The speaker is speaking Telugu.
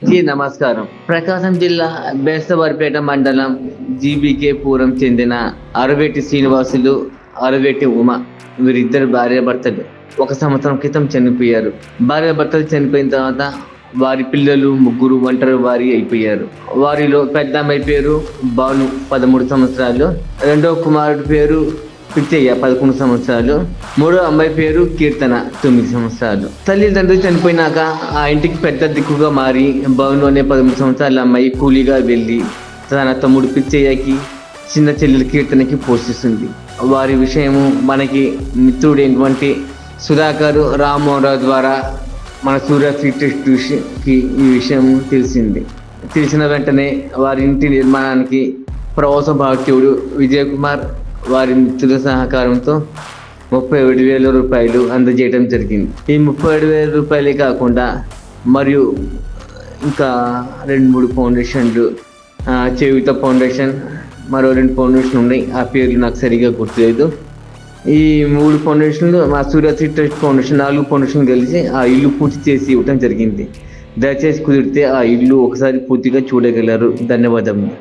నమస్కారం. ప్రకాశం జిల్లా బేస్తవారిపేట మండలం జీబీకే పురం చెందిన అరవేటి శ్రీనివాసులు, అరవేటి ఉమ వీరిద్దరు భార్యాభర్తలు 1 సంవత్సరం క్రితం చనిపోయారు. భార్యాభర్తలు చనిపోయిన తర్వాత వారి పిల్లలు ముగ్గురు ఒంటరి వారి అయిపోయారు. వారిలో పెద్ద అమ్మాయి పేరు భాను 13 సంవత్సరాలు, రెండవ కుమారుడి పేరు పిచ్చయ్య 11 సంవత్సరాలు, మూడో అమ్మాయి పేరు కీర్తన 9 సంవత్సరాలు. తల్లిదండ్రులు చనిపోయినాక ఆ ఇంటికి పెద్ద దిక్కుగా మారి భాను అనే 13 సంవత్సరాల అమ్మాయి కూలీగా వెళ్ళి తన తమ్ముడు పిచ్చయ్యకి, చిన్న చెల్లెలు కీర్తనకి పోషిస్తుంది. వారి విషయము మనకి మిత్రుడైనటువంటి సుధాకర్ రామ్మోహన్ ద్వారా మన సూర్య కి ఈ విషయం తెలిసింది. తెలిసిన వెంటనే వారి ఇంటి నిర్మాణానికి ప్రవాస భారతీయుడు విజయ్ కుమార్ వారి మిత్రుల సహకారంతో 37,000 రూపాయలు అందజేయడం జరిగింది. ఈ 37,000 రూపాయలే కాకుండా మరియు ఇంకా 2-3 ఫౌండేషన్లు, చేయుత ఫౌండేషన్, మరో 2 ఫౌండేషన్ ఉన్నాయి. ఆ పేర్లు నాకు సరిగా గుర్తులేదు. ఈ 3 ఫౌండేషన్లు మా సూర్య ట్రస్ట్ ఫౌండేషన్ 4 ఫౌండేషన్ కలిసి ఆ ఇల్లు పూర్తి చేసి ఇవ్వడం జరిగింది. దయచేసి కుదిరితే ఆ ఇల్లు ఒకసారి పూర్తిగా చూడగలరు. ధన్యవాదములు.